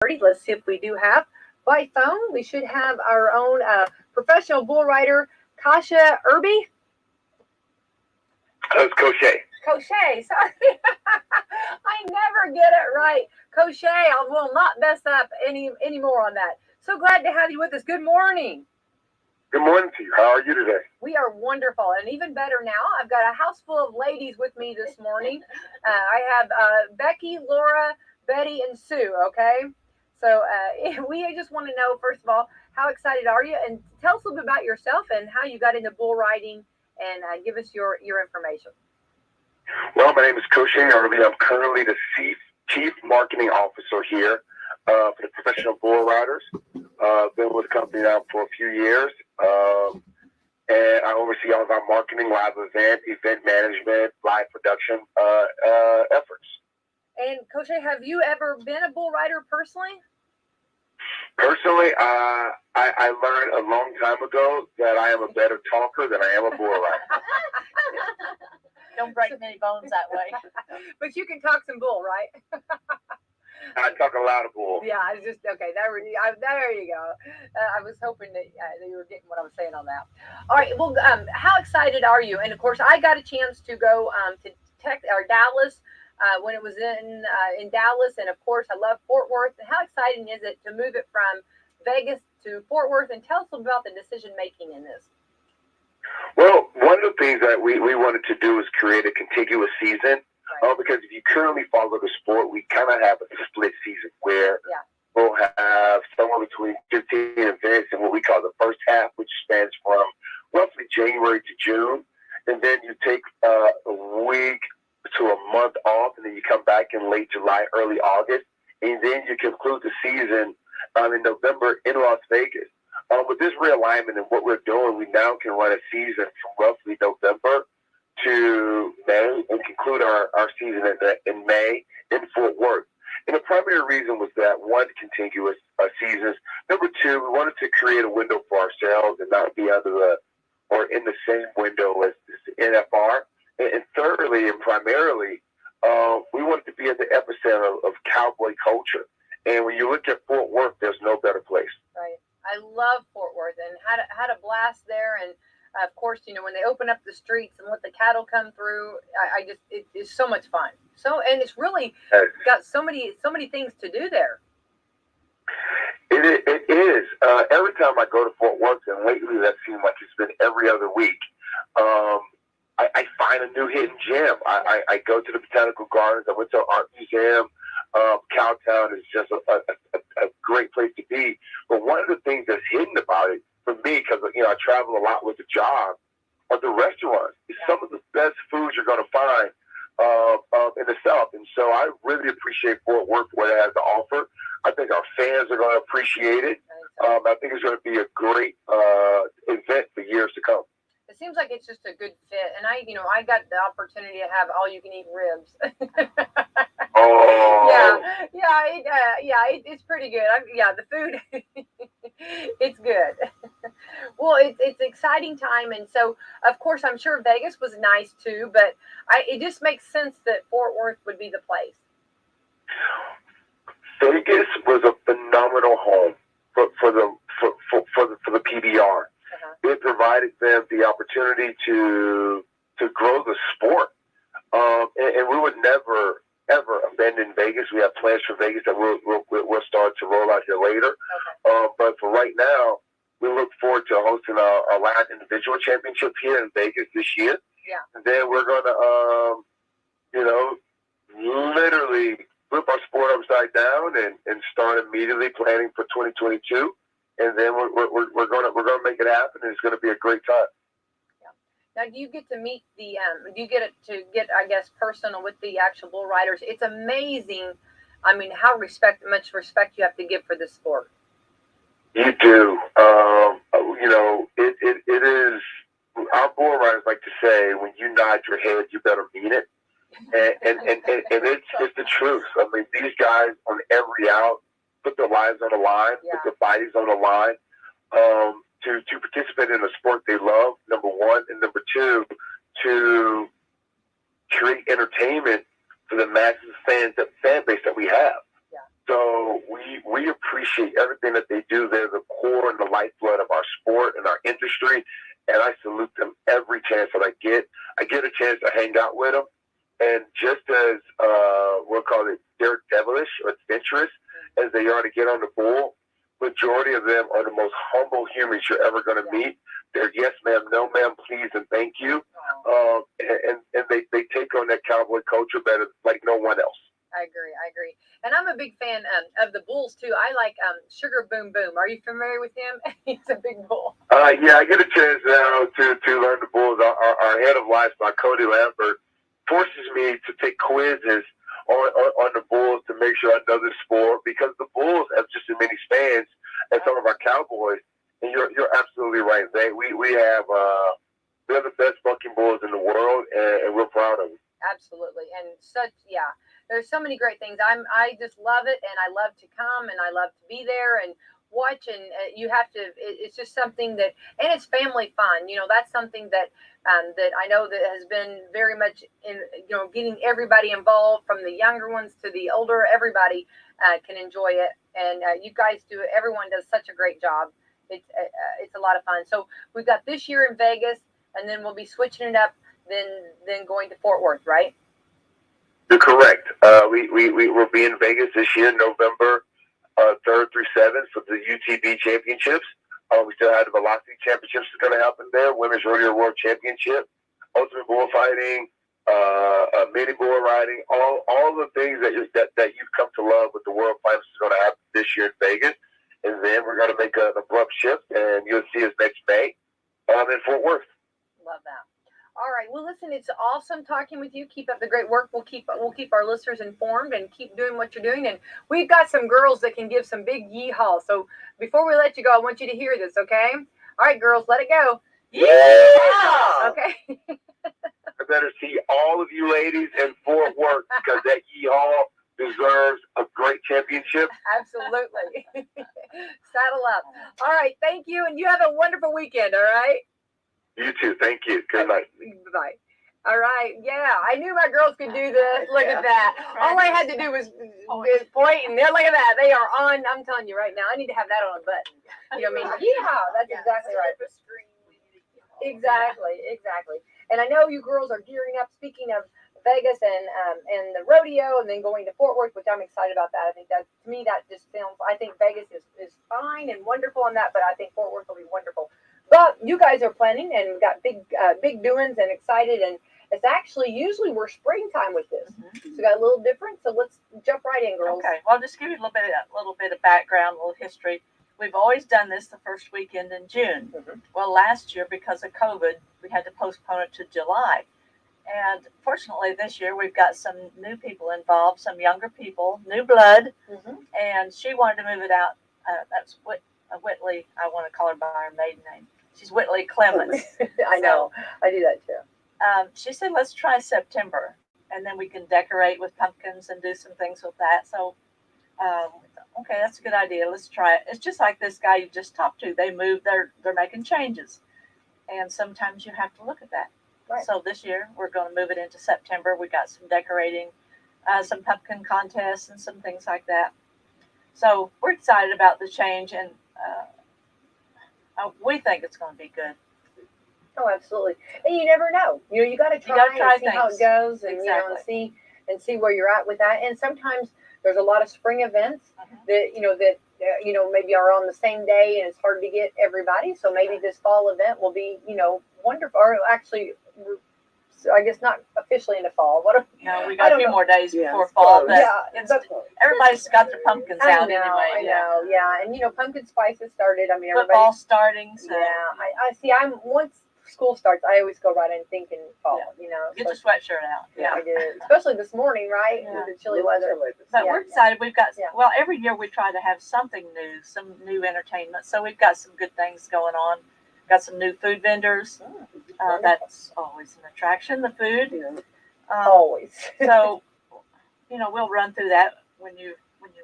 Let's see if we do have by phone. We should have our own professional bull rider, Kasha Irby. It's Crochet. Crochet, sorry. I never get it right. Crochet, I will not mess up any more on that. So glad to have you with us. Good morning. Good morning to you. How are you today? We are wonderful, and even better now, I've got a house full of ladies with me this morning. I have Becky, Laura, Betty, and Sue, okay? So we just want to know, first of all, how excited are you? And tell us a little bit about yourself and how you got into bull riding, and give us your information. Well, my name is Crochet Irby. I'm currently the Chief Marketing Officer here for the Professional Bull Riders. Been with the company now for a few years. And I oversee all of our marketing, live event management, live production efforts. And Crochet, have you ever been a bull rider personally? Personally, I learned a long time ago that I am a better talker than I am a bull rider. Don't break many bones that way. But you can talk some bull, right? I talk a lot of bull. Yeah, I just okay. There you go. I was hoping that you were getting what I was saying on that. All right. Well, how excited are you? And of course, I got a chance to go to Dallas when it was in Dallas, and of course, I love Fort Worth. And how exciting is it to move it from Vegas to Fort Worth? And tell us about the decision making in this. Well, one of the things that we wanted to do is create a contiguous season. Right. Because if you currently follow the sport, we kind of have a split season where we'll have somewhere between 15 events in what we call the first half, which spans from roughly January to June. And then you take a week to a month off, and then you come back in late July, early August. And then you conclude the season in November in Las Vegas. With this realignment and what we're doing, we now can run a season from roughly November to May and conclude our season in May in Fort Worth. And the primary reason was that, one, contiguous seasons. Number two, we wanted to create a window for ourselves and not be in the same window as the NFR. And thirdly, and primarily, we wanted to be at the epicenter of cowboy culture. And when you look at Fort Worth, there's no better place. Right. I love Fort Worth and had a blast there. And of course, when they open up the streets and let the cattle come through, it's so much fun. And it's really got so many things to do there. It is. Every time I go to Fort Worth, and lately that seems like it's been every other week, I find a new hidden gem. I go to the Botanical Gardens. I went to an art museum. Cowtown is just a great place to be. But one of the things that's hidden about it, for me, because I travel a lot with the job, are the restaurants. It's some of the best foods you're going to find in the South. And so I really appreciate Fort Worth, what it has to offer. I think our fans are going to appreciate it. I think it's going to be a great event for years to come. It seems like it's just a good fit. And I got the opportunity to have all you can eat ribs. Oh. It's pretty good. The food, it's good. Well, it's exciting time, and so of course I'm sure Vegas was nice too. But it just makes sense that Fort Worth would be the place. Vegas was a phenomenal home for the PBR. It provided them the opportunity to grow the sport, and we would never ever abandon Vegas. We have plans for Vegas that we'll start to roll out here later. Okay. But for right now, we look forward to hosting our last individual championship here in Vegas this year. Yeah. And then we're going to, literally flip our sport upside down and start immediately planning for 2022. And then we're going to make it happen, and it's going to be a great time. Now, do you get to meet do you get I guess, personal with the actual bull riders? It's amazing. I mean, how much respect you have to give for this sport. You do. It is, our bull riders like to say, when you nod your head, you better mean it. And it's the truth. I mean, these guys on every out put their lives on the line, put their bodies on the line. To participate in a sport they love, number one, and number two, to create entertainment for the massive fan base that we have. So we appreciate everything that they do. They're the core and the lifeblood of our sport and our industry, and I salute them every chance that I get. I get a chance to hang out with them, and just as we'll call it daredevilish or adventurous as they are to get on the bull, majority of them are the most humble humans you're ever going to meet. They're yes ma'am, no ma'am, please, and thank you. And they take on that cowboy culture better like no one else. I agree. And I'm a big fan of the bulls too. I like Sugar Boom Boom. Are you familiar with him? He's a big bull. Yeah, I get a chance now to learn the bulls. Our head of livestock, Cody Lambert, forces me to take quizzes on the bulls to make sure I know the sport, because the bulls have just as many fans as some of our cowboys. And you're absolutely right. We have they're the best bucking bulls in the world, and we're proud of them. Absolutely. And there's so many great things. I just love it, and I love to come, and I love to be there and watch. And you have to. It's just something that, and it's family fun. That's something that that I know that has been very much in getting everybody involved, from the younger ones to the older. Everybody can enjoy it, and you guys do it. Everyone does such a great job. It's a lot of fun. So we've got this year in Vegas, and then we'll be switching it up. Then going to Fort Worth, right? You're correct. We will be in Vegas this year, November 3rd through 7th for the UTV Championships. We still have the Velocity Championships that's going to happen there, Women's Rodeo World Championship, Ultimate Bullfighting, mini bull riding, all the things that you've come to love with the World Finals is going to happen this year in Vegas. And then we're going to make an abrupt shift, and you'll see us next May in Fort Worth. Love that. All right. Well, listen, it's awesome talking with you. Keep up the great work. We'll keep our listeners informed and keep doing what you're doing. And we've got some girls that can give some big yeehaw. So before we let you go, I want you to hear this, okay? All right, girls, let it go. Yeah! Okay. I better see all of you ladies in Fort Worth, because that yeehaw deserves a great championship. Absolutely. Saddle up. All right. Thank you. And you have a wonderful weekend. All right. You too. Thank you. Good night. Bye. All right. Yeah, I knew my girls could do this. Look at that. All I had to do was point, and look at that. They are on. I'm telling you right now, I need to have that on a button. You know what I mean? Yeehaw. That's exactly right. Exactly. And I know you girls are gearing up. Speaking of Vegas and the rodeo, and then going to Fort Worth, which I'm excited about that. I think that, to me, that just sounds. I think Vegas is fine and wonderful on that, but I think Fort Worth will be wonderful. But you guys are planning and got big doings and excited, and it's actually usually we're springtime with this. So we got a little different. So let's jump right in, girls. Okay. Well, I'll just give you a little bit of background, a little history. We've always done this the first weekend in June. Well, last year, because of COVID, we had to postpone it to July. And fortunately, this year we've got some new people involved, some younger people, new blood, and she wanted to move it out. That's Whitley. I want to call her by her maiden name. She's Whitley Clemens. I know. I do that too. She said, let's try September, and then we can decorate with pumpkins and do some things with that. So, okay, that's a good idea. Let's try it. It's just like this guy you just talked to. They moved. They're making changes, and sometimes you have to look at that. Right. So this year we're going to move it into September. We got some decorating, some pumpkin contests, and some things like that. So we're excited about the change, and we think it's going to be good. Oh, absolutely. And you never know. You got to try and see things. how it goes, and see where you're at with that. And sometimes there's a lot of spring events that maybe are on the same day, and it's hard to get everybody. So maybe this fall event will be wonderful. Or actually, I guess not officially into fall. We got a few more days before fall. But everybody's got their pumpkins out anyway. I know. Yeah, and pumpkin spice has started. I mean, football starting. So. Yeah, I see. Once school starts, I always go right in thinking fall. Get your sweatshirt out. Yeah, I did. Especially this morning, right? With the chilly weather. But we're excited. We've got every year we try to have something new, some new entertainment. So we've got some good things going on. Got some new food vendors. That's always an attraction. The food. Always. So, we'll run through that when you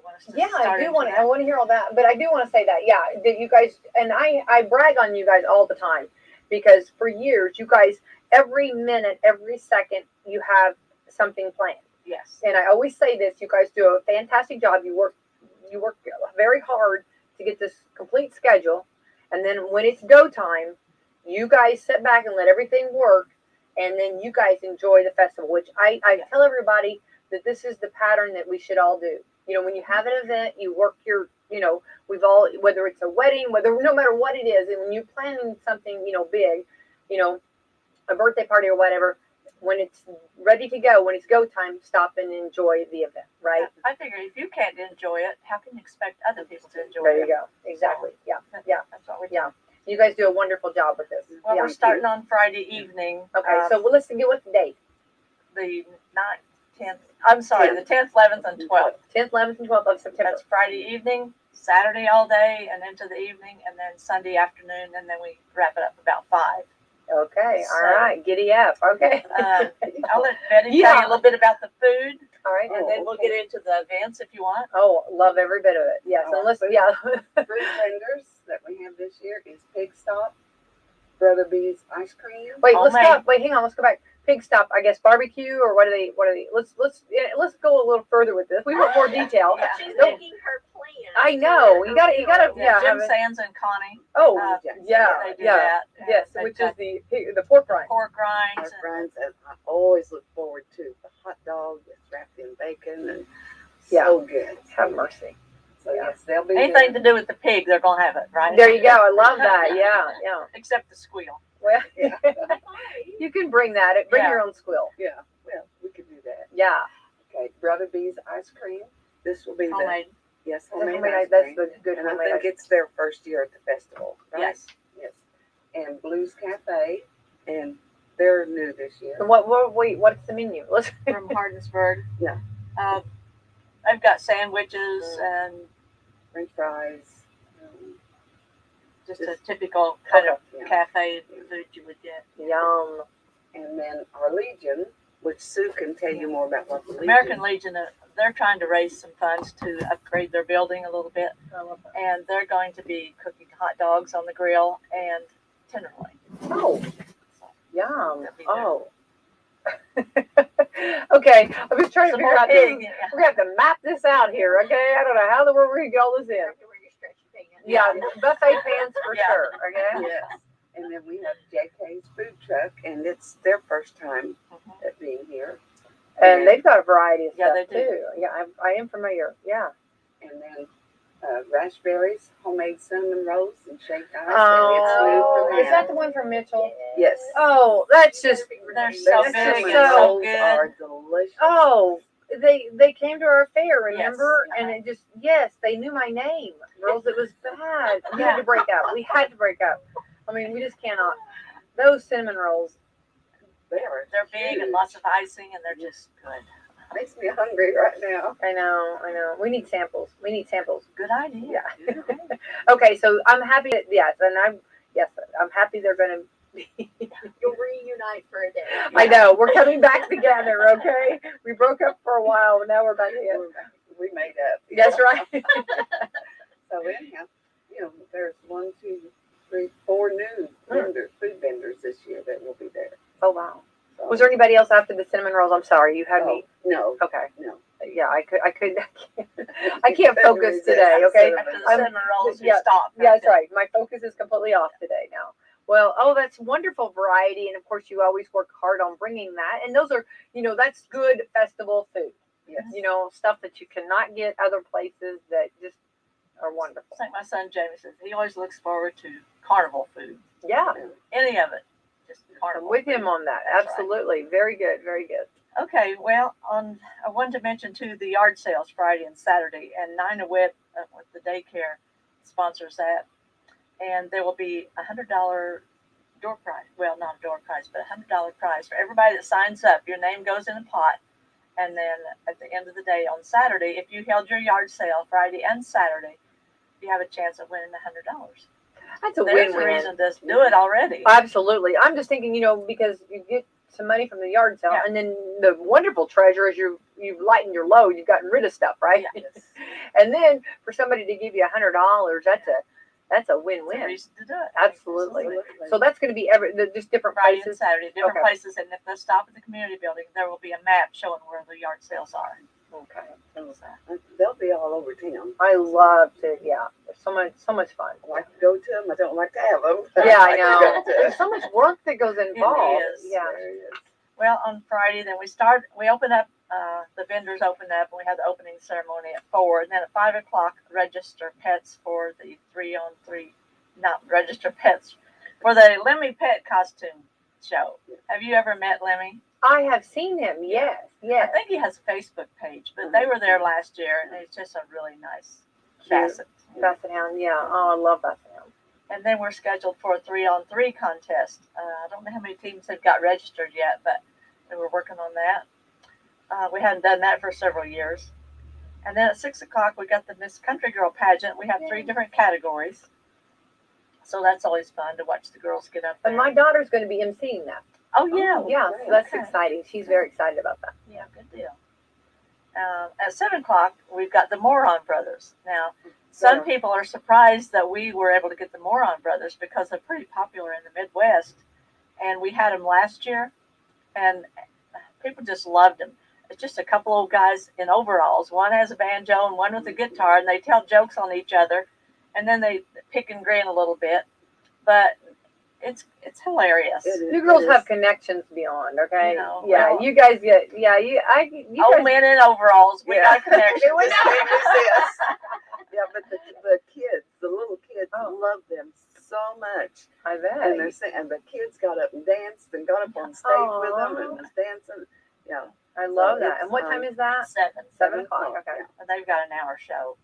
want us to. Yeah, I want to hear all that, but I do want to say that that you guys, and I brag on you guys all the time, because for years you guys, every minute, every second, you have something planned. Yes. And I always say this: you guys do a fantastic job. You work you work very hard to get this complete schedule, and then when it's go time, you guys sit back and let everything work, and then you guys enjoy the festival. Which I tell everybody that this is the pattern that we should all do. When you have an event, you work your, we've all, whether it's a wedding, no matter what it is, and when you're planning something, big, a birthday party or whatever, when it's ready to go, when it's go time, stop and enjoy the event, right? Yeah, I figure if you can't enjoy it, how can you expect other people to enjoy it? There you go. Exactly. Yeah. That's what we do. Yeah. You guys do a wonderful job with this. Well, we're starting on Friday evening. Okay, so let's get with the date. The 9th, 10th. I'm sorry, the 10th, 11th, and 12th. 10th, 11th, and 12th of September. That's Friday evening, Saturday all day, and into the evening, and then Sunday afternoon, and then we wrap it up about 5. Okay, all right, giddy up. Okay. I'll let Betty tell you a little bit about the food. All right, and then we'll get into the events if you want. Oh, love every bit of it. Yes, and listen, Fruit vendors that we have this year is Pig Stop, Brother B's Ice Cream. Wait, let's stop. Wait, hang on. Let's go back. Pig Stop, I guess barbecue, or what are they? Let's go a little further with this. We want more detail. Yeah. She's making her plan. I know. You gotta. Jim Sands and Connie. Oh, they do that. Yes, which is the pork rind. Pork rinds. Pork rinds, and I always look forward to the hot dog that's wrapped in bacon and so good. Have mercy. So yes, they'll be anything to do with the pig, they're gonna have it, right? There you go. I love that. Yeah. Except the squeal. Well, you can bring that. Bring your own squill. Yeah, well, we could do that. Yeah. Okay, Brother B's Ice Cream. This will be homemade. Yes, homemade ice That's cream. the good And I homemade. think it's their first year at the festival, right? Yes. Yes. And Blues Cafe, and they're new this year. And what's the menu? Let's From Hardensburg. Yeah. I've got sandwiches and French fries. just a typical kind of cafe food you would get. Yum. And then our Legion, which Sue can tell you more about what the Legion. American Legion, they're trying to raise some funds to upgrade their building a little bit. And they're going to be cooking hot dogs on the grill and tenderloin. Oh, yum. That'd be Oh. Okay, I'm just trying to figure out. We're gonna have to map this out here. Okay, I don't know how the world we're gonna get all this in. Yeah, buffet pants for sure. Okay. Yes. And then we have JK's food truck, and it's their first time at being here. And they've got a variety of stuff they do. too. Yeah, I am familiar. Yeah. And then raspberries, homemade cinnamon rolls, and shaved ice. Oh, and it's is that the one from Mitchell? Yes. Oh, that's just. They're so That's big just and so so Those good. are delicious. Oh, they came to our fair, remember? Yes. And it just, yes, they knew my name. Girls, it was bad. We had to break up. I mean, we just cannot. Those cinnamon rolls. They're big and lots of icing, and they're just good. Makes me hungry right now. I know. We need samples. Good idea. Yeah. Okay, so I'm happy that, I'm happy they're going to be. You'll reunite for a day. I know. We're coming back together, okay? We broke up for a while, but now we're back together. We made up. That's right. So anyhow, there's 1, 2, 3, 4 new food vendors this year that will be there. Oh, wow. So, Was there anybody else after the cinnamon rolls? I'm sorry, you had me. No. Okay. No. Yeah, I can't focus today. Okay. After the cinnamon rolls, you yeah, stop. Yeah, that's right. My focus is completely off today now. Well, that's wonderful variety, and of course, you always work hard on bringing that. And those are, that's good festival food. Yes. Stuff that you cannot get other places that just are wonderful. It's like my son Jamie says, he always looks forward to carnival food. Yeah, Any of it. Just I'm carnival. with him on that. That's Absolutely, very good, very good. Okay, well, I wanted to mention too the yard sales Friday and Saturday, and Nina Witt with the daycare sponsors that, and there will be $100 door prize. Well, not a door prize, but $100 prize for everybody that signs up. Your name goes in a pot, and then at the end of the day on Saturday, if you held your yard sale Friday and Saturday, you have a chance of winning $100. That's a There's a win-win. reason to do it already. Absolutely. I'm just thinking, because you get some money from the yard sale, and then the wonderful treasure is you've lightened your load. You've gotten rid of stuff, right? Yes. And then for somebody to give you $100, that's a win-win. It's a reason to do it. Absolutely. So that's going to be just different Friday and places. Saturday, different Okay. places, and if they stop at the community building, there will be a map showing where the yard sales are. Okay. They'll be all over town. I love to. Yeah, it's so much fun. I like to go to them. I don't like to have them. Yeah, I like to know. go to There's so much work that goes involved. is. Yeah. There it is. Well, on Friday, then we open up, the vendors open up, and we have the opening ceremony at 4. And then at 5 o'clock, register pets for the 3-on-3, not register pets, for the Lemmy Pet Costume Show. Have you ever met Lemmy? I have seen him. Yes. I Yes. think he has a Facebook page, but they were there last year, and he's just a really nice Basset. Basset Hound. Yeah. Oh, I love Basset Hound. And then we're scheduled for a 3-on-3 contest. I don't know how many teams have got registered yet, but we're working on that. We hadn't done that for several years. And then at 6 o'clock, we got the Miss Country Girl pageant. We have 3 different categories. So that's always fun to watch the girls get up there. And my daughter's going to be emceeing that. Oh, yeah. Yeah, so that's Okay. exciting. She's very excited about that. Yeah, good deal. At 7 o'clock, we've got the Moron Brothers. Now, some people are surprised that we were able to get the Moron Brothers because they're pretty popular in the Midwest. And we had them last year, and people just loved them. It's just a couple old guys in overalls. One has a banjo and one with a guitar, and they tell jokes on each other, and then they pick and grin a little bit. But it's hilarious. You girls have connections beyond, okay? You know, yeah, well- you guys get, you Old guys, men in overalls, we Yeah. got connections. It was this. Yeah, but the kids, the little kids, love them so much. I bet. And they're saying, and the kids got up and danced and got up on stage with them and was dancing. Yeah, I love So that. it's, And what time is that? 7. 7 o'clock, okay. And they've got an hour show.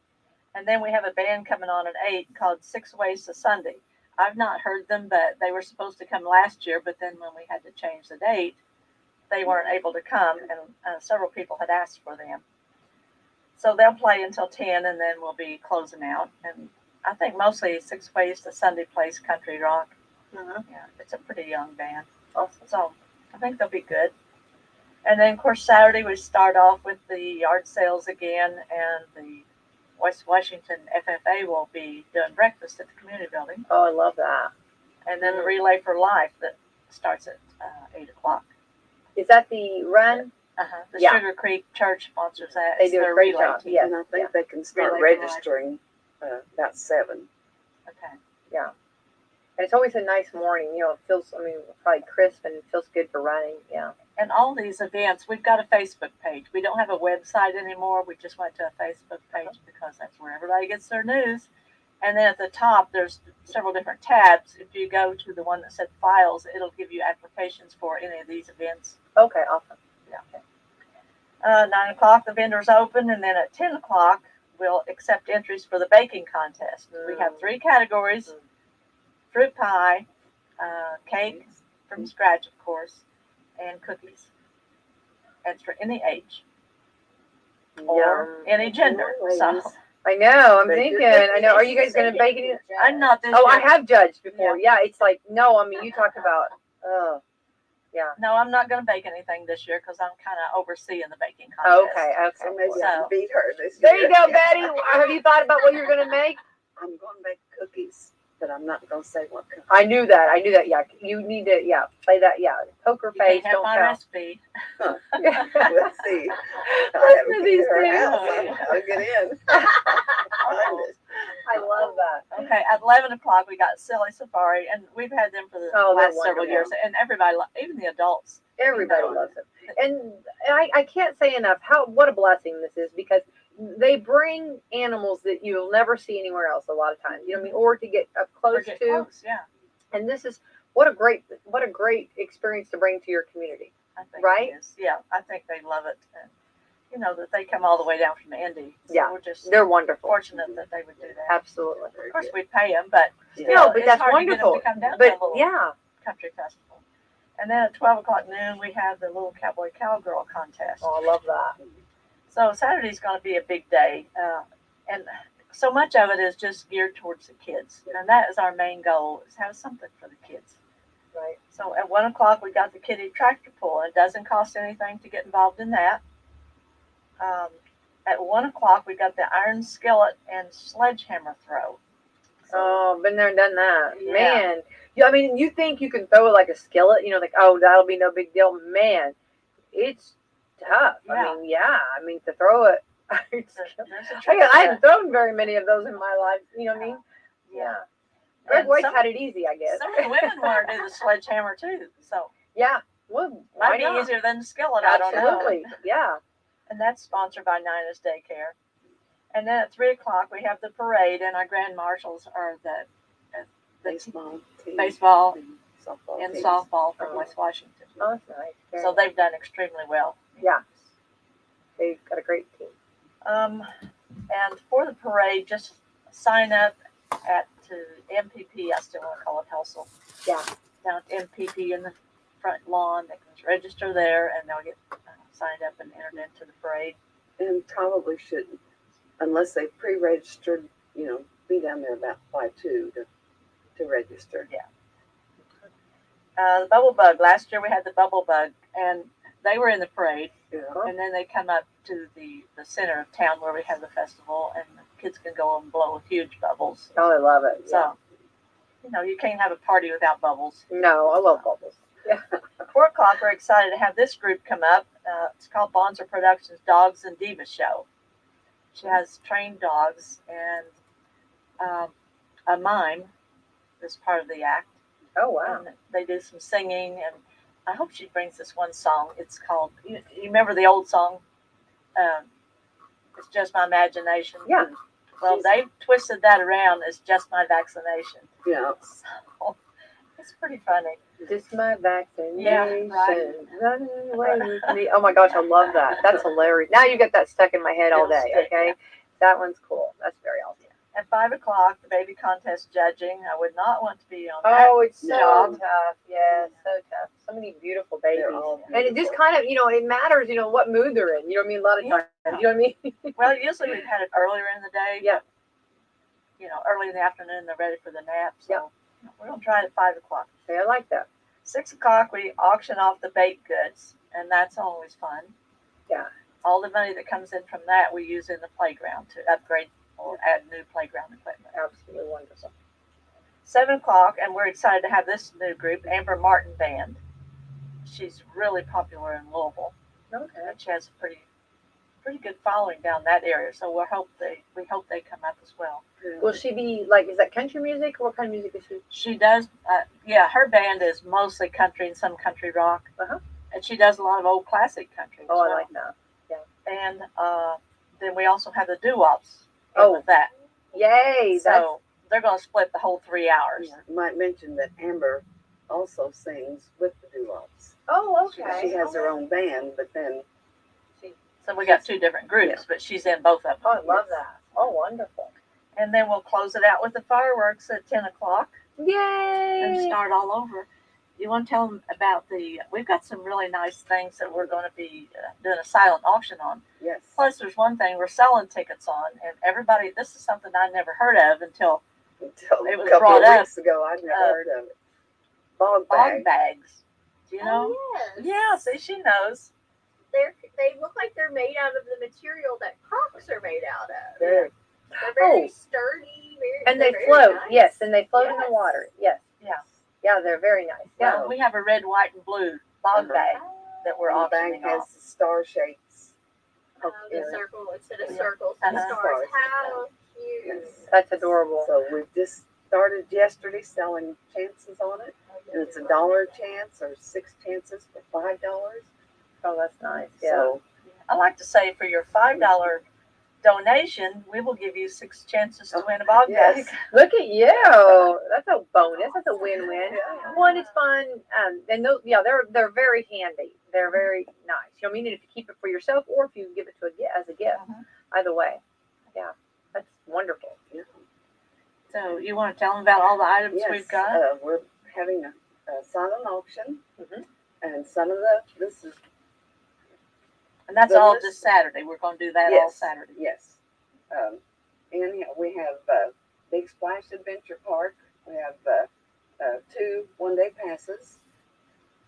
And then we have a band coming on at 8 called 6 Ways to Sunday. I've not heard them, but they were supposed to come last year, but then when we had to change the date, they weren't able to come, and several people had asked for them. So they'll play until 10, and then we'll be closing out. And I think mostly 6 Ways to Sunday plays country rock. Mhm. Yeah, it's a pretty young band. Awesome. So I think they'll be good. And then, of course, Saturday we start off with the yard sales again, and the West Washington FFA will be doing breakfast at the community building. Oh, I love that. And then the Relay for Life that starts at 8 o'clock. Is that the run? The Yeah. Sugar Creek Church sponsors that. They It's do a their great relay job. team. Yeah. and I think they can start Relay for Life. registering about 7. Okay. And it's always a nice morning. You know, it feels, probably crisp and it feels good for running. Yeah. And all these events, we've got a Facebook page. We don't have a website anymore. We just went to a Facebook page because that's where everybody gets their news. And then at the top, there's several different tabs. If you go to the one that said files, it'll give you applications for any of these events. Okay, awesome. 9 o'clock, the vendors open. And then at 10 o'clock, we'll accept entries for the baking contest. We have 3 categories: fruit pie, cake from scratch, of course, and cookies. It's for any age or any gender. So I know. I'm Bake your thinking. I know. Are cookies. you guys going to bake it? I'm not this Oh, I year. have judged before. Yeah. It's like, no, you talk about, yeah. No, I'm not going to bake anything this year because I'm kind of overseeing the baking Oh, contest. So okay. maybe I So- can beat her this There year. you go, Betty. Have you thought about what you're going to make? I'm going to make cookies, but I'm not going to say what kind. I knew that. Yeah. You need to, play that. Yeah. Poker You face. can't have Don't my tell. recipe. Let's see. Listen to these Her two. house. I'll get in. Find it. I love that. Okay, at 11 o'clock, we got Silly Safari, and we've had them for the Oh, they're last several wonderful. years, and everybody, even the adults. Everybody loves it. And I can't say enough what a blessing this is, because they bring animals that you'll never see anywhere else a lot of times. You know what I mean? Or to get up close Get to. close, yeah. And this is what a great experience to bring to your community. I think Right? it is. Yeah, I think they love it. And, that they come all the way down from Indy. So Yeah, we're just They're wonderful. fortunate that they would do that. Absolutely. Of course, we pay them, but Yeah. No, but it's that's hard to get them wonderful. to come down to But a little yeah, country festival. And then at 12 o'clock noon, we have the little cowboy cowgirl contest. oh, I love that. So Saturday's going to be a big day, and so much of it is just geared towards the kids, and that is our main goal: is have something for the kids. Right. So at 1 o'clock, we got the kiddie tractor pull, and it doesn't cost anything to get involved in that. At 1 o'clock, we got the iron skillet and sledgehammer throw. Oh, been there and done that. Yeah. Man. Yeah, you think you can throw it like a skillet, like, oh, that'll be no big deal. Man, it's tough. Yeah. I mean, to throw it. There's a trick I to haven't thrown very many of those in my life. You know what I mean? Yeah. Greg And White's some- had it easy, I guess. Some of the women want to do the sledgehammer too, so Yeah. Well, might why be not? easier than the skillet. I don't know. Absolutely. Yeah. And that's sponsored by Nina's Daycare. And then at 3:00 we have the parade, and our grand marshals are the Baseball team. baseball and softball. and teams. softball from West Washington. Oh, that's nice. Very So nice. they've done extremely well. Yeah. They've got a great team. And for the parade, just sign up to MPP. I still want to call it Hustle. Yeah. Down at MPP in the front lawn. They can register there, and they'll get signed up and entered into the parade. And probably shouldn't, unless they pre-registered, be down there about by 2 to register. The Bubble Bug. Last year we had the Bubble Bug, and they were in the parade. Yeah. And then they come up to the center of town where we have the festival, and the kids can go and blow huge bubbles. Oh, I love it. Yeah. So, you can't have a party without bubbles. No, I love bubbles. Yeah. 4:00, we're excited to have this group come up. It's called Bonzer Productions Dogs and Diva Show. She has trained dogs, and a mime is part of the act. Oh, wow. And they do some singing, and I hope she brings this one song. It's called, you remember the old song? It's Just My Imagination. Yeah. Well, they've twisted that around as Just My Vaccination. Yeah. So it's pretty funny. Just my vaccination. Yeah, right. Running away with me. Oh my gosh, I love that. That's hilarious. Now you get that stuck in my head all It'll day. stick, Okay. yeah. That one's cool. That's very awesome. At 5:00, the baby contest judging. I would not want to be on that. Oh, it's so job. tough. Yeah, so tough. So many beautiful babies. They're all And it just kind of, it matters, what mood they're in. You know what I mean? A lot of times. You know what I mean? Well, usually we've had it earlier in the day. Yeah. Early in the afternoon, they're ready for the nap. So Yeah. we're going to try it at 5:00. Okay, I like that. 6:00, we auction off the baked goods, and that's always fun. Yeah. All the money that comes in from that, we use in the playground to upgrade or add new playground equipment. Absolutely wonderful. 7:00, and we're excited to have this new group, Amber Martin Band. She's really popular in Louisville, Okay. and she has a pretty good following down that area. So we hope they come up as well. Will she be like, is that country music? Or what kind of music is she? She does, her band is mostly country and some country rock. Uh-huh. And she does a lot of old classic country. Oh, as I well. like that. And then we also have the doo-wops with that. Yay. So they're going to split the whole 3 hours. Yeah. You might mention that Amber also sings with the doo-wops. Oh, She okay. has her own band, but then So we got 2 different groups, but she's in both of them. Oh, I love that. Oh, wonderful. And then we'll close it out with the fireworks at 10:00 and Yay. start all over. You want to tell them about we've got some really nice things that we're going to be doing a silent auction on. yes. Plus, there's one thing we're selling tickets on, and everybody, this is something I never heard of until Until it was a couple brought of up, weeks ago, I'd never heard of it. Bog bog bag. bags. Do you know? Oh, yes. Yeah, see, she knows. They look like they're made out of the material that Crocs are made out of. They're They're very Oh. sturdy. And they're they very float. nice. Yes, and they float in Yes. the water. Yes. Yeah. Yeah, they're very nice. Yeah. Well, we have a red, white, and blue bog Uh-huh. bag that we're the bag auctioning has off. star shapes. The Yeah. circle instead of Yeah. circles, Uh-huh. stars. How cute. Yes. That's adorable. So we just started yesterday selling chances on it, and it's $1 chance or 6 chances for $5. Oh, that's nice. Yeah. So I like to say for your $5 donation, we will give you 6 chances to win a bog yes. bag. Look at you. That's a bonus. That's a win-win. Yeah. One, it's fun. And those, they're very handy. They're very nice. You know what I mean? And if you keep it for yourself or if you give it to as a gift, Mhm. either way. Yeah, that's wonderful. So you want to tell them about all the items yes, we've got? we're having a silent auction, Mhm. and some of this is And that's all goodness. this Saturday. We're going to do that all Yes. Saturday. Yes. And yeah, we have Big Splash Adventure Park. We have 2 one-day passes.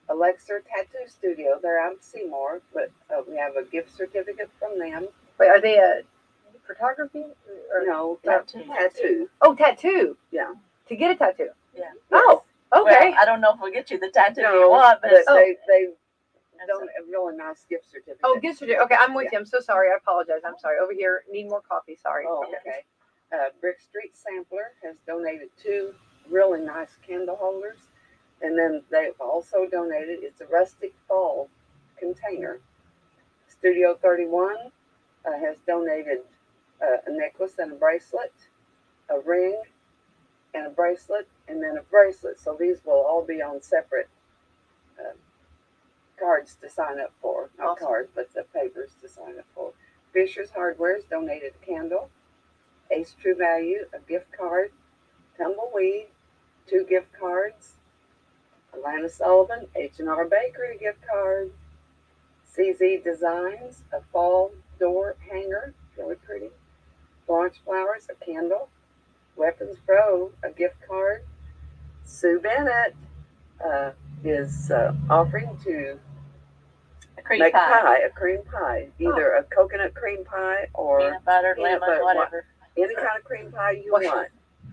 Alexa Tattoo Studio. They're out in Seymour, but we have a gift certificate from them. Wait, are they a photography? Or, No, Tattoo. tattoo. Oh, tattoo. Yeah. To get a tattoo. Yeah. Oh, okay. Well, I don't know if we'll get you the tattoo No, you want, but but Oh. they a really nice gift certificate. Oh, gift certificate. Okay, I'm with you. I'm so sorry. I apologize. I'm sorry. Over here, need more coffee. Sorry. Oh, okay. Brick Street Sampler has donated 2 really nice candle holders. And then they've also donated, it's a rustic fall container. Studio 31 has donated a necklace and a bracelet, a ring and a bracelet, and then a bracelet. So these will all be on separate cards to sign up for. Not Awesome. cards, but the papers to sign up for. Fisher's Hardware has donated a candle. Ace True Value, a gift card. Tumbleweed, 2 gift cards. Alana Sullivan, H&R Bakery gift card. CZ Designs, a fall door hanger, really pretty. Florence Flowers, a candle. Weapons Pro, a gift card. Sue Bennett is offering to A cream make pie. a cream pie, either a coconut cream pie or Peanut butter, peanut lemon, butter, whatever. any kind of cream pie you What? want.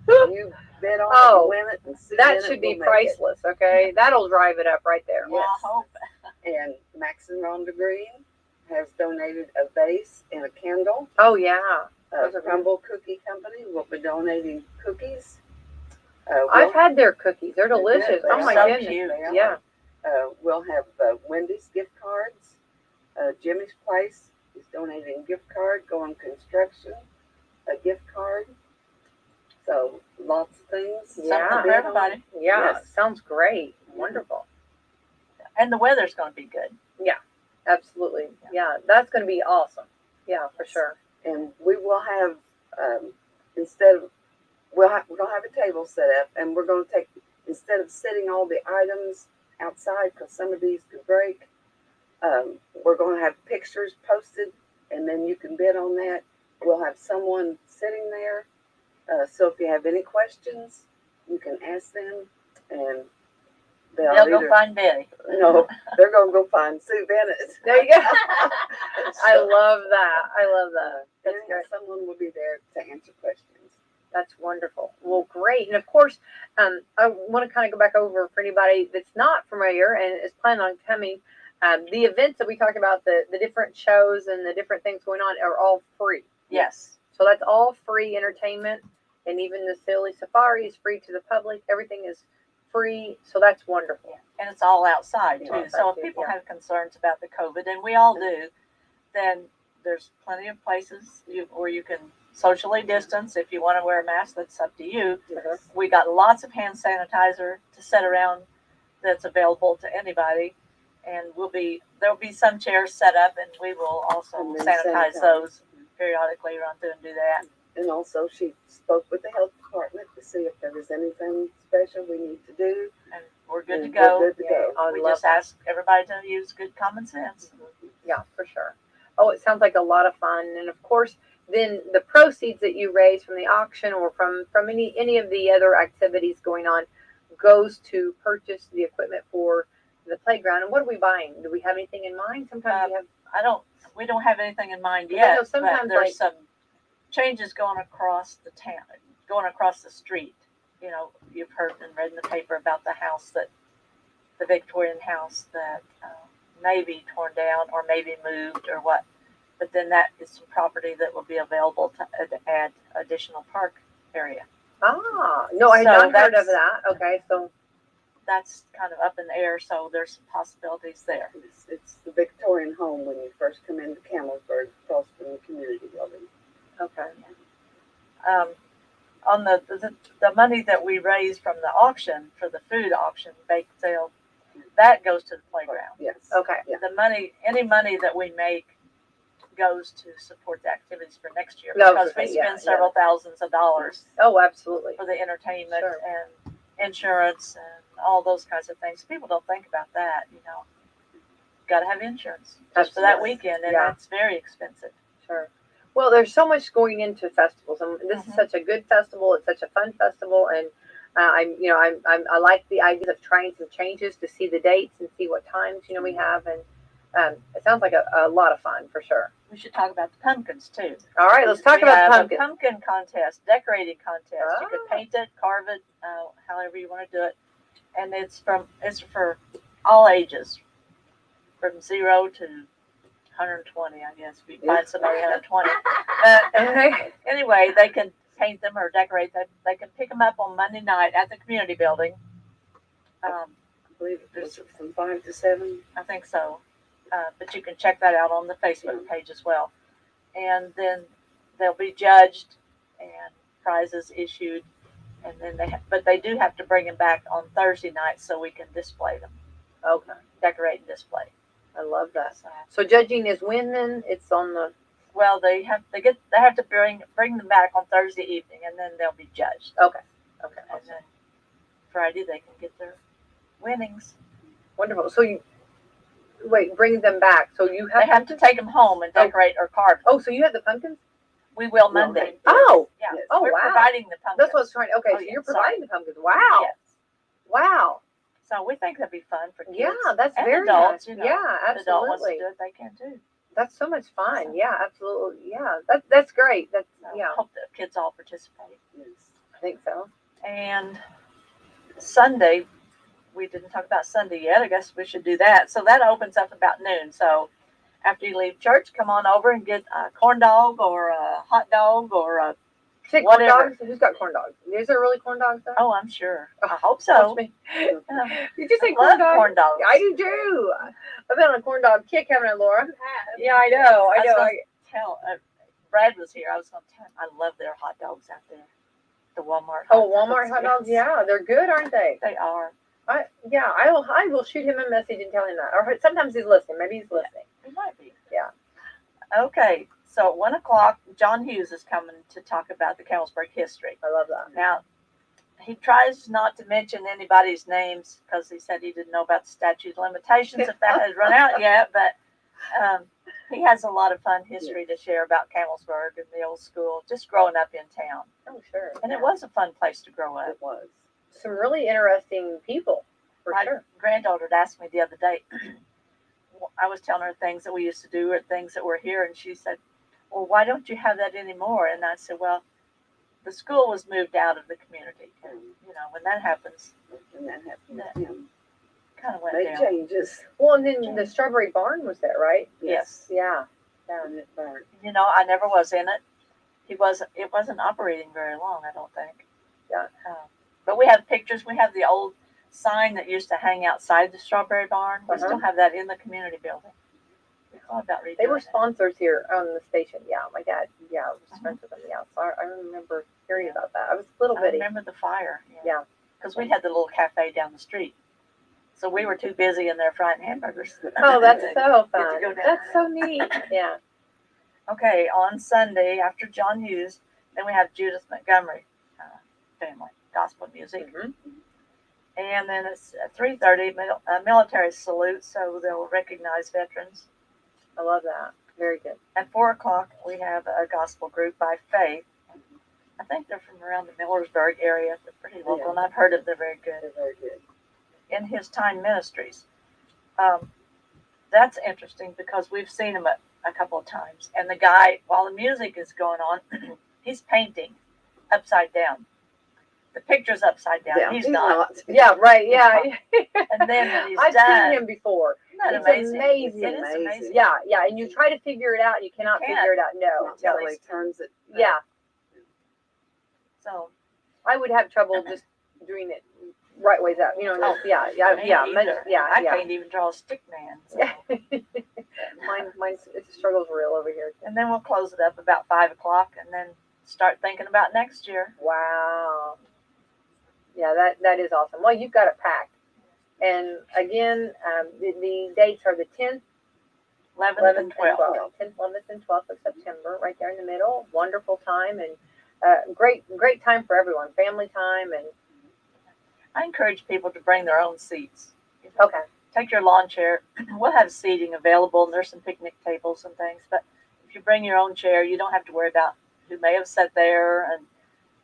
You bet on it, you win it, and Sue That Bennett should will be make it. priceless. Okay, that'll drive it up right there. Well, I Yes. hope. And Max and Rhonda Green has donated a vase and a candle. Oh yeah. Those are Crumble Cookie Company will be donating cookies. I've had their cookies. They're delicious. They're Oh my so goodness. cute. They are. Yeah. We'll have Wendy's gift cards. Jimmy's Place is donating a gift card. Going Construction, a gift card. So lots of things. Yeah. Something for everybody. Yeah. Yes. Sounds great. Wonderful. And the weather's going to be good. Absolutely. Yeah. That's going to be awesome. Yeah, for sure. And we will have we're gonna have a table set up, and we're gonna take, instead of setting all the items outside because some of these could break, we're gonna have pictures posted, and then you can bid on that. We'll have someone sitting there, so if you have any questions, you can ask them, and They'll go find Betty. no, they're gonna go find Sue Bennett. There you go. I love that. I love that. That's And great. someone will be there to answer questions. That's wonderful. Well, great. And of course, I want to kind of go back over for anybody that's not familiar and is planning on coming. The events that we talked about, the different shows and the different things going on are all free. Yes. So that's all free entertainment. And even the Silly Safari is free to the public. Everything is free. So that's wonderful. And it's all outside too. Yeah, So if outside, people yeah. have concerns about the COVID, and we all do, then there's plenty of places where you can socially distance. If you want to wear a mask, that's up to you. We got lots of hand sanitizer to set around that's available to anybody. And there'll be some chairs set up, and we will also And then sanitize sanitize. those periodically, run through and do that. And also, she spoke with the health department to see if there was anything special we need to do. And we're good to And go. we're good to go. I We love just ask everybody to use good common sense. Yeah, for sure. Oh, it sounds like a lot of fun. And of course, then the proceeds that you raise from the auction or from any of the other activities going on goes to purchase the equipment for the playground. And what are we buying? Do we have anything in mind? Sometimes we have. We don't have anything in mind Because I yet, know sometimes, but there's like- some changes going across the town, going across the street. You know, you've heard and read in the paper about the Victorian house that may be torn down or maybe moved or what. But then that is some property that will be available to add additional park area. No, I had So not heard of that's- that. Okay, so That's kind of up in the air, so there's some possibilities there. It's the Victorian home when you first come into Campbellsburg, across from the community building. okay. On the money that we raise from the auction for the food auction, bake sale, that goes to the playground. Yes. Okay. Yeah. Any money that we make goes to support the activities for next year, No, because we yeah, spend several thousands of dollars Oh, absolutely. for the entertainment Sure. and insurance and all those kinds of things. People don't think about that, Got to have insurance just for that Absolutely. weekend, and Yeah. that's very expensive. Sure. Well, there's so much going into festivals, and this is Mhm. such a good festival. It's such a fun festival, and I like the idea of trying some changes to see the dates and see what times we have, and it sounds like a lot of fun for sure. We should talk about the pumpkins too. All right, let's talk We about have pumpkins. a pumpkin contest, decorating contest. You could Ah. paint it, carve it, however you want to do it, and it's for all ages. from 0 to 120, I guess, if you Yeah. find somebody 120. Okay. Anyway, they can paint them or decorate them. They can pick them up on Monday night at the community building. I believe it was from 5 to 7. I think so. But you can check that out on the Facebook page as well. And then they'll be judged and prizes issued. And then but they do have to bring them back on Thursday night so we can display them, Okay. decorate and display. I love that. So, So judging is when then? It's on the. well, they have to bring them back on Thursday evening, and then they'll be judged. Okay. And then Friday they can get their winnings. Wonderful. So you wait, bring them back. So you have. They have to take them home and decorate or carve them. Oh, so you have the pumpkins? We will Monday. Oh. Yeah. Yes. Oh, We're wow. providing the pumpkins. That's what I was trying. Okay, Oh, so yeah, you're sorry. providing the pumpkins. Wow. Yes. Wow. So we think that'd be fun for kids. Yeah, that's and very adults. nice. You know, Yeah, if the adult wants to absolutely. do it, they can too. That's so much fun. So- Yeah, absolutely. Yeah, that's great. That's So yeah. I hope the kids all participate. Yes. I think so. And Sunday, we didn't talk about Sunday yet. I guess we should do that. So that opens up about noon. So after you leave church, come on over and get a corn dog or a hot dog or a. Say corn Whatever. dogs. Who's got corn dogs? Is there really corn dogs there? Oh, I'm sure. I hope so. Me. Yeah. You just say I corn love dogs. corn dogs. I do too. I've been on a corn dog kick, haven't I, Laura? You have. Yeah, I know. I I was know. gonna tell Brad was here. I was going to tell him I love their hot dogs out there. The Walmart. Oh, Walmart hot dogs. Yes. Yeah, they're good, aren't they? They are. I will shoot him a message and tell him that. Or sometimes he's listening. Maybe he's listening. It might be. Yeah. Okay, so at 1 o'clock, John Hughes is coming to talk about the Campbellsburg history. I love that. Now, he tries not to mention anybody's names because he said he didn't know about the statute of limitations if that had run out yet, but he has a lot of fun history to share about Campbellsburg and the old school, just growing up in town. Oh, sure. And it was a fun place to grow up. It was. Some really interesting people, for My sure. granddaughter had asked me the other day, I was telling her things that we used to do or things that were here, and she said, well, why don't you have that anymore? And I said, well, the school was moved out of the community. And, you know, when that happens, And that happened to him. kind of went They down. changes. Well, and then the Strawberry Barn was there, right? Yes. Yeah. And it burned. You know, I never was in it. It wasn't operating very long, I don't think. Yeah. But we have pictures. We have the old sign that used to hang outside the Strawberry Barn. We Uh-huh. still have that in the community building. We thought about redoing They were it. sponsors here on the station. Yeah, my dad. Yeah, was friends with them. Yeah, so I remember hearing about that. I was a little I bitty. remember the fire. Yeah. Because we had the little cafe down the street. So we were too busy in there frying hamburgers. Oh, that's to so get to fun. go down That's there. so neat. Yeah. Okay, on Sunday after John Hughes, then we have Judith Montgomery family gospel music, Mhm. and then it's at 3:30 military salute, so they'll recognize veterans. I love that. Very good. At 4 o'clock, we have a gospel group by Faith. I think they're from around the Millersburg area. They're pretty local, Yeah. and I've heard of they're very good. They're very good. In His Time Ministries. That's interesting because we've seen him a couple of times. And the guy, while the music is going on, he's painting upside down. The picture's upside down. Yeah, he's not. Yeah, right. Yeah. And then when he's I've done, seen him before. isn't that It's amazing? amazing. It is Amazing. amazing. Yeah, yeah. And you try to figure it out and you cannot You can't. figure it out. No. Until No. he turns it. Yeah. So, I would have trouble just doing it right ways out. You know, Oh, yeah, me yeah, either. yeah, I yeah. can't even draw a stick man. So. Yeah. Mine's it's a struggle's real over here. And then we'll close it up about 5 o'clock and then start thinking about next year. Wow. Yeah, that is awesome. Well, you've got it packed. And again, the dates are the 10th, 11th and 12th. 10th, 11th, and 12th of September, right there in the middle. Wonderful time and great time for everyone. Family time and I encourage people to bring their own seats. okay. Take your lawn chair. We'll have seating available, and there's some picnic tables and things. But if you bring your own chair, you don't have to worry about who may have sat there, and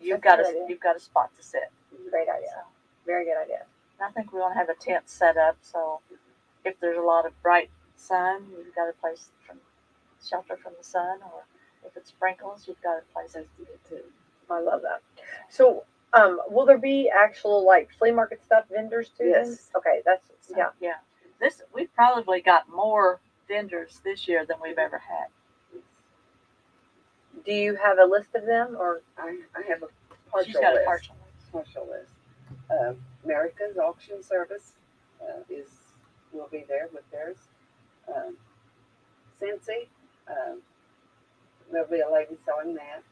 you've That's a got good idea. you've got a spot to sit. Great idea. So, Very good idea. I think we want to have a tent set up, so if there's a lot of bright sun, you've got a place from shelter from the sun, or if it sprinkles, you've got a place. That's good too. I love that. So, will there be actual like flea market stuff vendors too? then? Yes. Okay, that's So, yeah. yeah. we've probably got more vendors this year than we've ever had. Do you have a list of them, or I have a She's partial got list. a partial list. Partial list. America's Auction Service will be there with theirs. Cincy, there'll be a lady selling that.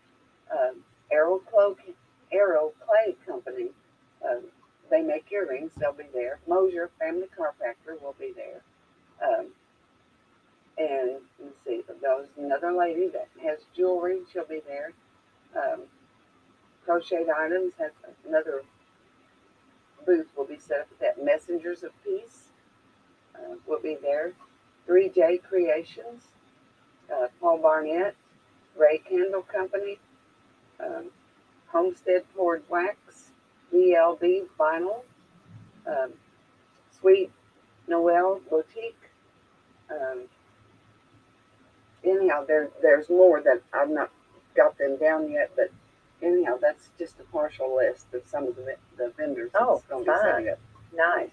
Arrow Clay Company, they make earrings. They'll be there. Mosier Family Car Factor will be there. And let's see, there's another lady that has jewelry. She'll be there. Crocheted Items has another booth will be set up at that. Messengers of Peace will be there. 3J Creations, Paul Barnett, Ray Candle Company, Homestead Poured Wax, DLB Vinyl, Sweet Noel Boutique. Anyhow, there's more that I've not got them down yet, but anyhow, that's just a partial list of some of the vendors Oh, that's going to be fun. setting up. nice?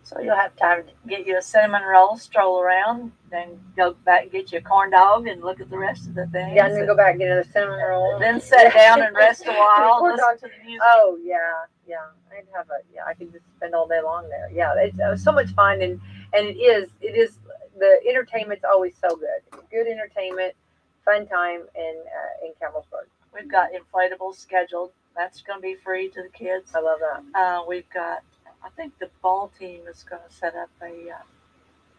So you'll have time to get you a cinnamon roll, stroll around, then go back and get you a corn dog and look at the rest of the things. Yeah, and then go back and get another cinnamon roll. Then sit down and rest a while, Corn listen dog. to the music. Oh yeah. I could just spend all day long there. Yeah, it's so much fun, and it is the entertainment's always so good. Good entertainment, fun time in Campbellsburg. We've got inflatables scheduled. That's going to be free to the kids. I love that. We've got, I think the ball team is going to set up a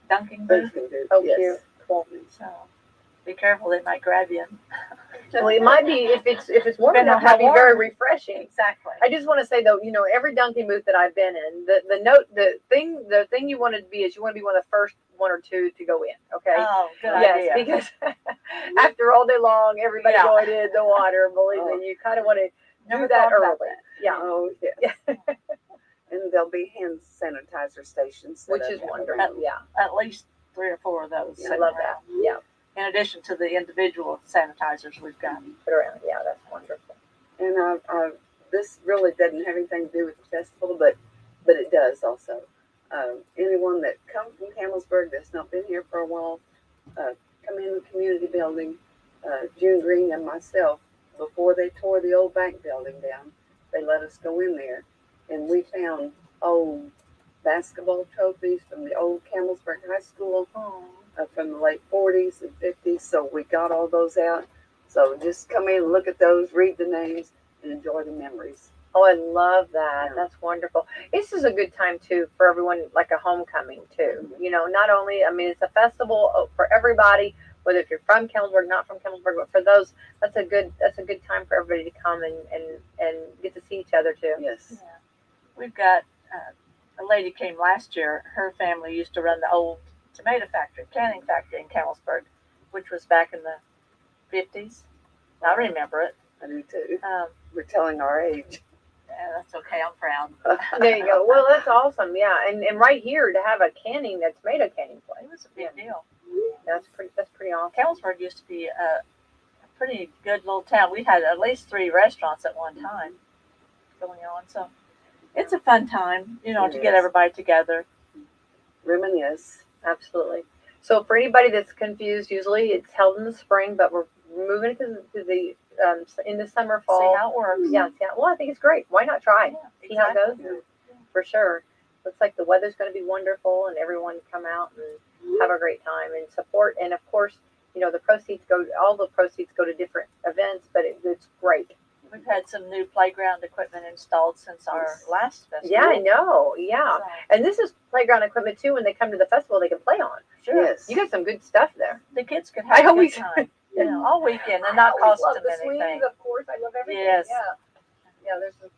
dunking booth. Oh, Yes. cute. Cool. So be careful, they might grab you. Well, it might be if it's warm Depending enough, on it might how be warm. very refreshing. Exactly. I just want to say though, every dunking booth that I've been in, the thing you want to be is you want to be one of the first one or two to go in. Okay. Oh, good Yes, idea. because after all day long, everybody Yeah. going in the water. Believe me, you kind of want to Never do that thought about early. that. Yeah. Oh, yes. And there'll be hand sanitizer stations set Which up is all wonderful. around. Yeah, At least 3 or 4 of those. Yeah, I sitting love around. that. Yeah, In addition to the individual sanitizers we've got. put around. Yeah, that's wonderful. And this really doesn't have anything to do with the festival, but it does also. Anyone that comes from Campbellsburg that's not been here for a while, come in the community building. June Green and myself, before they tore the old bank building down, they let us go in there, and we found old basketball trophies from the old Campbellsburg High School from the late 40s and 50s. So we got all those out. So just come in and look at those, read the names, and enjoy the memories. Oh, I love that. Yeah. That's wonderful. This is a good time too for everyone, like a homecoming too. Not only, it's a festival for everybody, whether if you're from Campbellsburg, not from Campbellsburg, but for those, that's a good time for everybody to come and get to see each other too. Yes. Yeah. We've got a lady came last year. Her family used to run the old canning factory in Campbellsburg, which was back in the 50s. I remember it. I do too. Um, We're telling our age. Yeah, that's okay. I'm proud. There you go. Well, that's awesome. Yeah, and right here to have a canning that's made of canning clay. It was a big deal. That's pretty awesome. Campbellsburg used to be a pretty good little town. We had at least 3 restaurants at one time going on. So it's a fun time, It to get is. everybody together. Reminisce. Absolutely. So for anybody that's confused, usually it's held in the spring, but we're moving it to the in the summer, fall. See how it works. Yeah. Well, I think it's great. Why not try? Yeah, See how it exactly. goes. For sure. Looks like the weather's going to be wonderful, and everyone come out and have a great time and support. And of course, all the proceeds go to different events, but it's great. We've had some new playground equipment installed since our last festival. Yeah, I know. Yeah. So, And this is playground equipment too. When they come to the festival, they can play on. sure. Yes. You got some good stuff there. The kids could I have a always- good time. All weekend and not I always cost love them the anything. swings, of course. I love everything. Yes. Yeah. There's some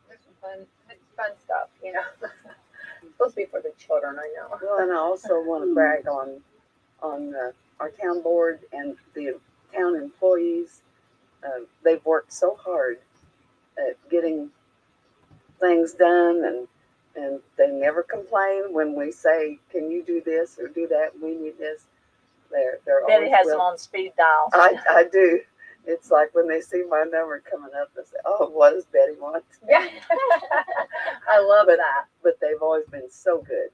fun stuff. It's supposed to be for the children. I know. Well, and I also want to brag on our town board and the town employees. They've worked so hard at getting things done, and they never complain when we say, "Can you do this or do that? We need this." They're Betty always has them willing. on speed dial. I do. It's like when they see my number coming up, they say, "Oh, what does Betty want?" Yeah. I love that. But they've always been so good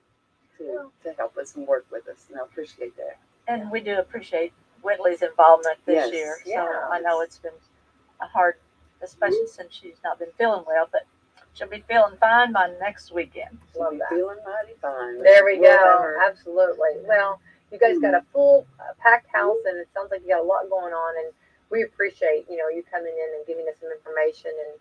to help us and work with us, and I appreciate that. And we do appreciate Whitley's involvement this Yes. year. So Yeah. I know it's been a hard, especially since she's not been feeling well, but she'll be feeling fine by next weekend. Love She'll be that. feeling mighty fine. There we We'll have go. her. Absolutely. Well, you guys got a full packed house, and it sounds like you got a lot going on, and we appreciate you coming in and giving us some information, and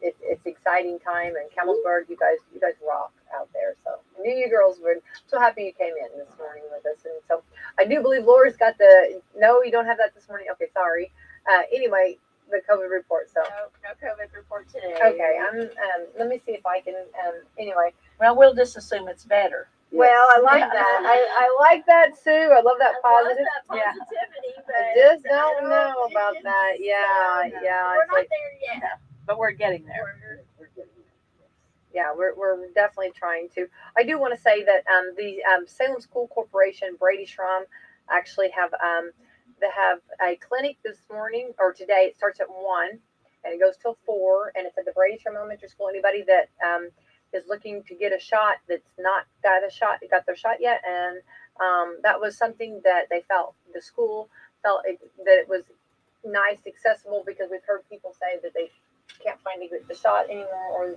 it's exciting time. And Campbellsburg, you guys rock out there. So I knew you girls were so happy you came in this morning with us, and so I do believe Laura's got the. No, you don't have that this morning. Okay, sorry. Anyway, the COVID report. So No COVID report today. okay, let me see if I can. Anyway. Well, we'll just assume it's better. Yes. Well, I like that. I like that, Sue. I love that I love positive. that Yeah. positivity, but I just I don't know about it's, that. Yeah, yeah. We're It's not like, there yet. But we're getting there. We're getting yeah, we're definitely trying to. I do want to say that the Salem School Corporation, Brady Schramm, actually have they have a clinic this morning or today. It starts at 1 and it goes till 4, and it's at the Brady Schramm Elementary School. Anybody that is looking to get a shot that's not got their shot yet, and that was something that they felt the school felt that it was nice, accessible, because we've heard people say that they can't find the shot anymore, or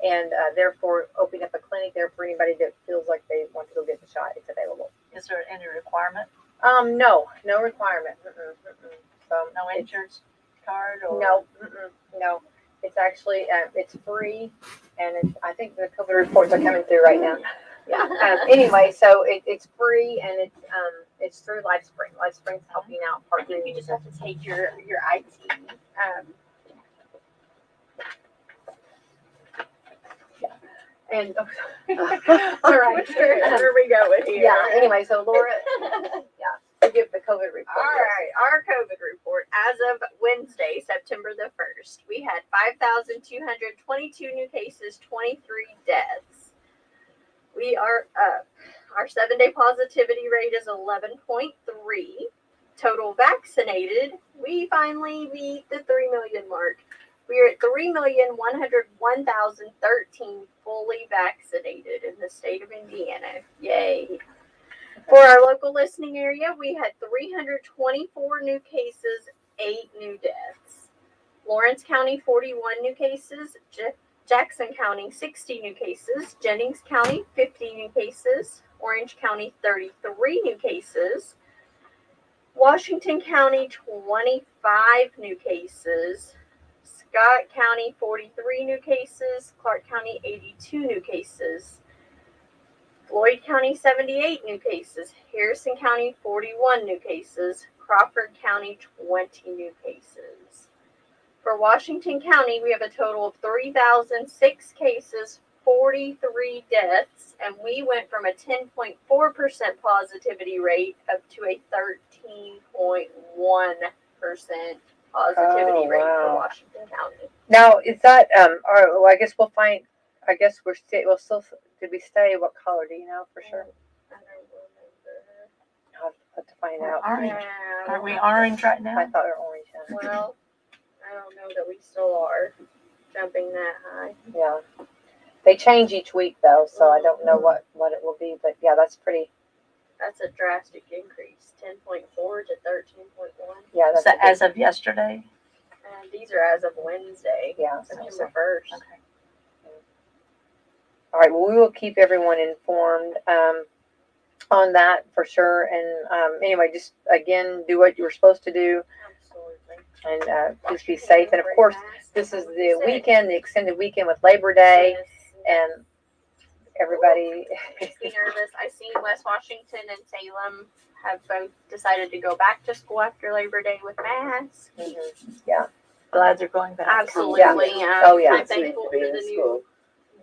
and therefore opening up a clinic there for anybody that feels like they want to go get the shot. It's available. Is there any requirement? No requirement. So No insurance card or no. It's actually it's free, and I think the COVID reports are coming through right now. Yeah. Anyway, so it's free, and it's through LifeSpring. LifeSpring's helping out I think partnering. you just have to take your IT. And All right, where are we going here? yeah. Anyway, so Laura, to give the COVID report. All right, our COVID report as of Wednesday, September the 1st, we had 5,222 new cases, 23 deaths. We are up. Our 7-day positivity rate is 11.3. Total vaccinated, we finally beat the 3 million mark. We are at 3,101,013 fully vaccinated in the state of Indiana. Yay. For our local listening area, we had 324 new cases, 8 new deaths. Lawrence County, 41 new cases. Jackson County, 60 new cases. Jennings County, 50 new cases. Orange County, 33 new cases. Washington County, 25 new cases. Scott County, 43 new cases. Clark County, 82 new cases. Floyd County, 78 new cases. Harrison County, 41 new cases. Crawford County, 20 new cases. For Washington County, we have a total of 3,006 cases, 43 deaths, and we went from a 10.4% positivity rate up to a 13.1% positivity rate for Washington County. Now, is that well, I guess we'll find. I guess we'll still. Did we stay? What color? Do you know for sure? I don't remember. I'll have to find out. orange. Yeah, Aren't we orange right now? I thought we were orange. Yeah. well, I don't know that we still are jumping that high. Yeah. They change each week though, so I don't know what it will be, but yeah, that's pretty. That's a drastic increase, 10.4 to 13.1. Yeah, Is that's that a big- as of yesterday? And these are as of Wednesday, yeah. September 1st. Okay. All right. Well, we will keep everyone informed on that for sure. And anyway, just again, do what you were supposed to do, Absolutely. and just be safe. And of course, this is the weekend, the extended weekend with Labor Day, and everybody. Makes me nervous. I've seen West Washington and Salem have both decided to go back to school after Labor Day with masks. Yeah. Glad they're going back. Absolutely. Oh, yeah. I'm thankful for the new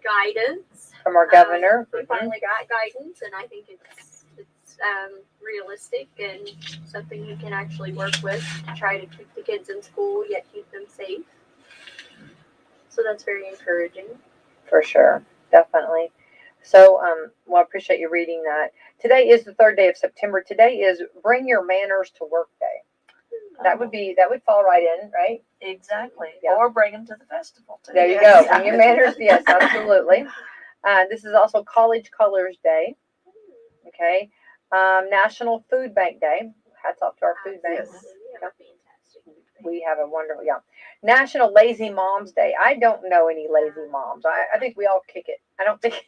guidance. From our governor. We finally got guidance, and I think it's realistic and something we can actually work with to try to keep the kids in school yet keep them safe. So that's very encouraging. For sure, definitely. So, well, I appreciate you reading that. Today is the 3rd day of September. Today is Bring Your Manners to Work Day. That would fall right in, right? Exactly. Yeah. Or bring them to the festival too. There you go. Bring your manners. Yes, absolutely. This is also College Colors Day. Okay. National Food Bank Day. Hats off to our food banks. Absolutely. We have a fantastic food bank. We have a wonderful, yeah. National Lazy Moms Day. I don't know any lazy moms. I think we all kick it. I don't think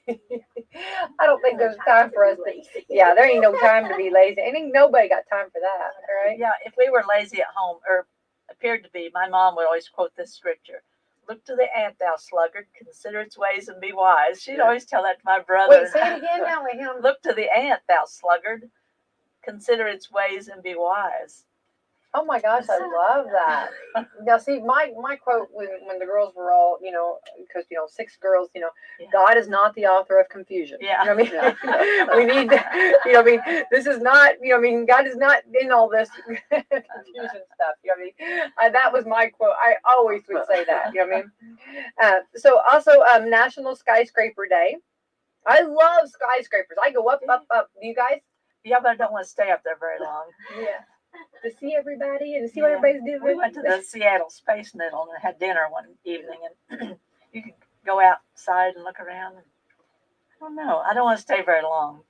there's time for us to. Yeah, there ain't no time to be lazy. Ain't nobody got time for that, right? Yeah, if we were lazy at home, or appeared to be, my mom would always quote this scripture. Look to the ant, thou sluggard, consider its ways and be wise. She'd always tell that to my brother. Wait, say it again now with him. Look to the ant, thou sluggard, consider its ways and be wise. Oh my gosh, I love that. Now, see, my quote when the girls were all, because 6 girls, Yeah. God is not the author of confusion. Yeah. You know what I mean? We need, this is not, God is not in all this confusion stuff. You know what I mean? That was my quote. I always would say that. You know what I mean? So also, National Skyscraper Day. I love skyscrapers. I go up. Do you guys? Yeah, but I don't want to stay up there very long. Yeah. To see everybody and see what everybody's doing. We went to the Seattle Space Needle and had dinner one evening, and you could go outside and look around. And, I don't know. I don't want to stay very long.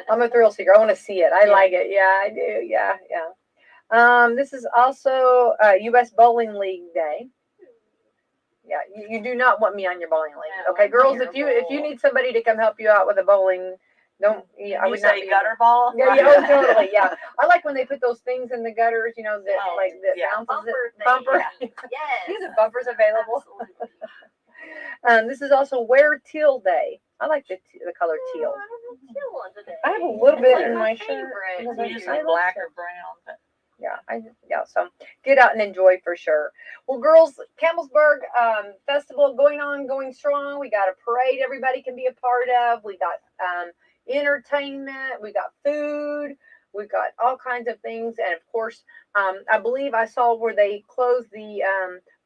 I'm a thrill seeker. I want to see it. I like it. Yeah, I do. Yeah. This is also U.S. Bowling League Day. Yeah, you do not want me on your bowling league. No, Okay, I'm girls, if you terrible. need somebody to come help you out with a bowling, don't. Yeah, I You would not say be gutter ball? Yeah, oh, totally. Yeah, I like when they put those things in the gutters. That bounces Bumper it. Bumper. thing. Yes. These are bumpers available. Absolutely. This is also Wear Teal Day. I like the color teal. I don't have teal on today. I have a little bit It's in my favorite. shirt. We usually black or brown, but Yeah. So get out and enjoy for sure. Well, girls, Campbellsburg Festival going strong. We got a parade everybody can be a part of. We got entertainment. We got food. We got all kinds of things, and of course, I believe I saw where they closed the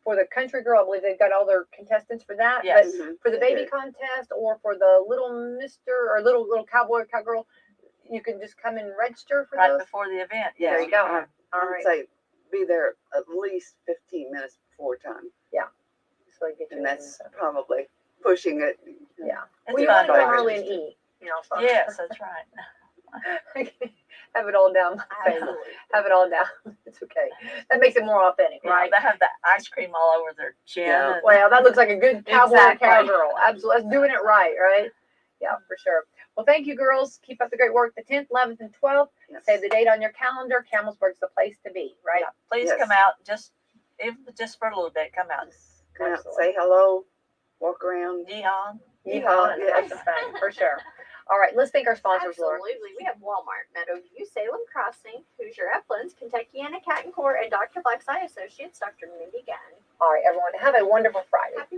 for the country girl. I believe they've got all their contestants for that. Yes. But for the baby contest or for the little Mister or little cowboy cowgirl, you can just come and register for right those. before the event. Yeah, There you go. I All would right. say be there at least 15 minutes before time. So they get you And in that's stuff. probably pushing it. Yeah. It's Well, you want fun to go to early and register. eat. So. Yes, that's right. Have it all down. Absolutely. Have it all down. It's okay. That makes it more authentic, Yeah, right? they have the ice cream all over their chin. Yeah. and- Well, that looks like a good cowboy Exactly. cowgirl. Absolutely. That's doing it right? Yeah, for sure. Well, thank you, girls. Keep up the great work. The 10th, 11th, and 12th. Yes. Save the date on your calendar. Campbellsburg's the place to be, right? Yeah, please Yes. come out, even just for a little bit. Come out. Come out, Absolutely. say hello, walk around. Yeehaw. Yeehaw, and have some fun, for sure. All right, let's thank our sponsors, Laura. Absolutely. We have Walmart, Meadowview, Salem Crossing, Hoosier Uplands, Kentuckiana Cat and Court, and Dr. Black's Eye Associates, Dr. Mindy Gunn. All right, everyone, have a wonderful Friday. Happy